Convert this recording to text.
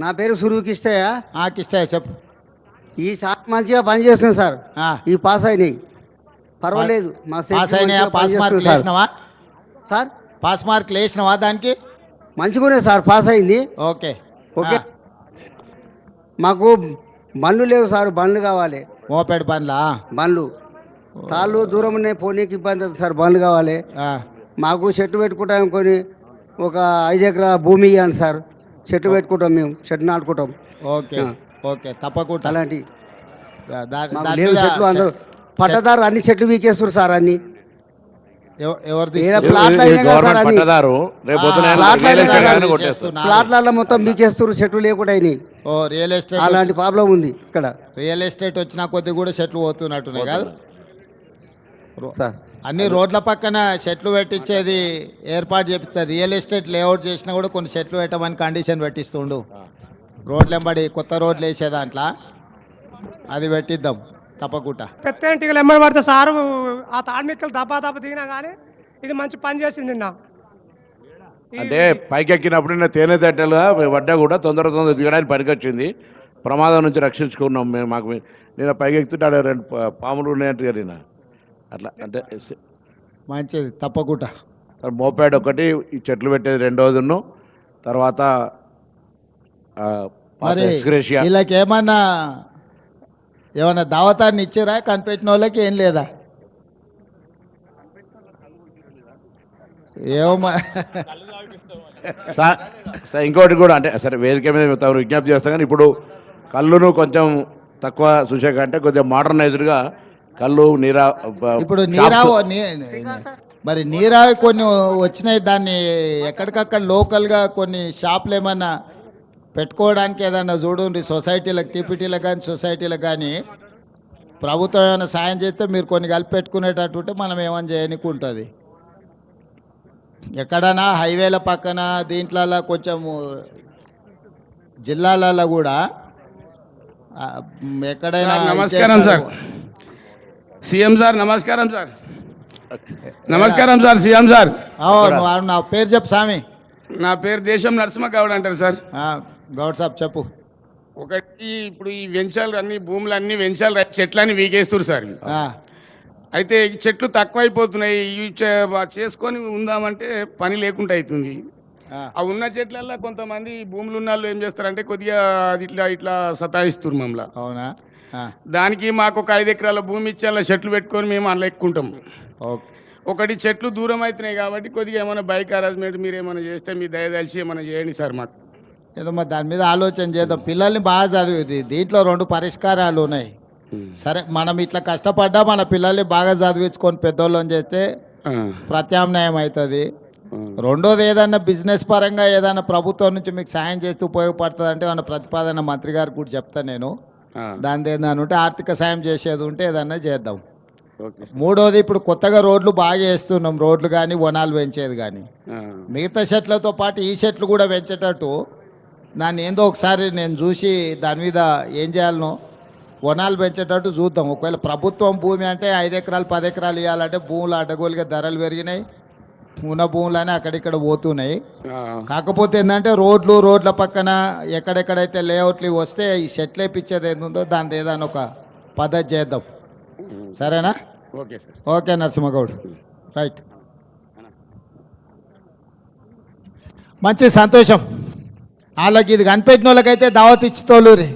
నా పేరు సురువుకిష్టయ్య. కిష్టయ్య చెప్పు. ఈ సార్ మంచిగా పనిచేస్తుంది సార్. ఆ, ఈ పాస్ అయినాయి, పర్వాలేదు. మా సెట్ పాస్ అయినాయా? మంచిగా పాస్ మార్కులు పనిచేస్తుంది వేసినావా? సార్. పాస్ మార్కులు వేసినావా దానికి? మంచిగానే సార్, పాస్ అయింది. Okay okay. మాకు బండ్లు లేవు సార్, బండ్లు కావాలి. మోపెడ్ బండ్లా? బండ్లు తాళ్ళు దూరం ఉన్నాయి, పోనీకి ఇబ్బంది అవుతుంది సార్, బండ్లు కావాలి. మాకు చెట్టు పెట్టుకుంటాం, కొని ఒక 5 ఎకరాల భూమి ఇవ్వండి సార్. చెట్టు పెట్టుకుంటాం, మేము చెట్టు నాటుకుంటాం. ఓకే ఓకే తప్పకుండా. అలాంటి దాని లేవు మీద చెట్లు. అందరూ పట్టదారు అన్ని చెట్లు వీకేస్తారు సార్. అన్ని ఎవరిది? ప్లాట్లు అయినాయి కదా సార్, అన్ని పట్టదారు ప్లాట్లలో మొత్తం వీకేస్తారు, చెట్లు లేకుండా అయినాయి. ఓ రియల్ ఎస్టేట్. అలాంటి ప్రాబ్లం ఉంది ఇక్కడ. రియల్ ఎస్టేట్ వచ్చిన కొద్ది కూడా చెట్లు పోతున్నట్టున్నాయి కాదు సార్. అన్ని రోడ్ల పక్కన చెట్లు పెట్టించేది ఏర్పాటు చేపిస్తారు. రియల్ ఎస్టేట్ లేఅవుట్ చేసినా కూడా కొన్ని చెట్లు పెట్టమని కండిషన్ పెట్టిస్తుండు. రోడ్లు వెంబడి కొత్త రోడ్లు వేసే దాంట్లో అది పెట్టిద్దాం తప్పకుండా. పెద్ద ఇంటికి ఎమ్మడి పడితే సారు ఆ తాడ్మిక్కలు దప్ప దిగినా కానీ ఇది మంచి పని చేసింది నిన్న. అంటే పైకెక్కినప్పుడు నిన్న తేనె తట్టెలుగా పడ్డా కూడా తొందర దిగడానికి పనికొచ్చింది. ప్రమాదం నుంచి రక్షించుకున్నాం మేము. మాకు నేను పైకెక్కుతుంటే ఆడ 2 పాములు ఉన్నాయంటే నిన్న అట్లా. అంటే మంచిది తప్పకుండా. మోపాడ్ ఒకటి, ఈ చెట్లు పెట్టేది 2వది, తర్వాత మరి వీళ్ళకి ఏమన్నా దావతాన్ని ఇచ్చారా? కనిపెట్టిన వాళ్ళకి ఏం లేదా? ఇంకోటి కూడా అంటే సరే వేదిక మీద తమరు విజ్ఞప్తి చేస్తాం, కానీ ఇప్పుడు కళ్ళును కొంచెం తక్కువ చూసే కంటే కొంచెం మోడర్నైజ్డ్గా కళ్ళు ఇప్పుడు మరి నీరావి కొన్ని వచ్చినాయి. దాన్ని ఎక్కడికక్కడ లోకల్గా కొన్ని షాపులు ఏమన్నా పెట్టుకోవడానికి ఏదన్నా చూడండి. సొసైటీలకు, టీపీటీలకు కానీ సొసైటీలకు కానీ ప్రభుత్వం ఏమైనా సాయం చేస్తే మీరు కొన్ని కలిపి పెట్టుకునేటట్టుంటే మనం ఏమైనా చేయడానికి ఉంటుంది. ఎక్కడైనా హైవేల పక్కన దీంట్లలో కొంచెం జిల్లాలలో కూడా ఎక్కడైనా. నమస్కారం సార్, సీఎం సార్. నమస్కారం సార్. నమస్కారం సార్, సీఎం సార్. నా పేరు చెప్పు స్వామి. నా పేరు దేశం నరసింహ గౌడ్ అంటారు సార్. గౌడ్ సాబ్ చెప్పు. ఒకటి ఇప్పుడు ఈ వెంచాలు అన్ని భూములు అన్ని వెంచాలు చెట్లన్నీ వీకేస్తారు సార్. అయితే ఈ చెట్లు తక్కువైపోతున్నాయి. ఇవి చేసుకొని ఉందామంటే పని లేకుండా అవుతుంది. ఆ ఉన్న చెట్లల్లో కొంతమంది భూములు ఉన్న వాళ్ళు ఏం చేస్తారంటే కొద్దిగా ఇట్లా ఇట్లా సతాయిస్తారు మమ్మల్ని. అవునా? దానికి మాకు ఒక 5 ఎకరాల భూమి ఇచ్చి అలా చెట్లు పెట్టుకొని మేము అలా ఎక్కుంటాం. ఒకటి చెట్లు దూరం అవుతున్నాయి కాబట్టి కొద్దిగా ఏమైనా బైక్ అరేంజ్మెంట్ మీరు ఏమైనా చేస్తే మీ దయదలిసి ఏమైనా చేయండి సార్ మాకు. ఏదో మరి దాని మీద ఆలోచన చేద్దాం. పిల్లల్ని బాగా చదివి దీంట్లో 2 పరిష్కారాలు ఉన్నాయి. సరే మనం ఇట్లా కష్టపడ్డా మన పిల్లల్ని బాగా చదివించుకొని పెద్దోళ్ళని చేస్తే ప్రత్యామ్నాయం అవుతుంది. రెండోది ఏదన్నా బిజినెస్ పరంగా ఏదైనా ప్రభుత్వం నుంచి మీకు సాయం చేస్తూ ఉపయోగపడుతుంది అంటే మన ప్రతిపాదన మంత్రి గారికి కూడా చెప్తాను నేను. దాని ఏదైనా ఉంటే ఆర్థిక సాయం చేసేది ఉంటే ఏదన్నా చేద్దాం. మూడోది ఇప్పుడు కొత్తగా రోడ్లు బాగా వేస్తున్నాం. రోడ్లు కానీ వనాలు పెంచేది కానీ మిగతా చెట్లతో పాటు ఈ చెట్లు కూడా పెంచేటట్టు దాన్ని ఏందో ఒకసారి నేను చూసి దాని మీద ఏం చేయాలనో వనాలు పెంచేటట్టు చూద్దాం. ఒకవేళ ప్రభుత్వం భూమి అంటే 5 ఎకరాలు 10 ఎకరాలు ఇవ్వాలంటే భూములు అడ్డగోలుగా ధరలు పెరిగినాయి. ఉన్న భూములనే అక్కడిక్కడ పోతున్నాయి. కాకపోతే ఏంటంటే రోడ్ల పక్కన ఎక్కడెక్కడైతే లేఅవుట్లు వస్తే ఈ చెట్లు వేపించేది ఏందో దాని ఏదైనా ఒక పద్ధతి చేద్దాం. సరేనా? Okay Narasimha Goud, right. మంచి సంతోషం. వాళ్ళకి ఇది కనిపెట్టిన వాళ్ళకైతే దావత్ ఇచ్చి తోలూరి.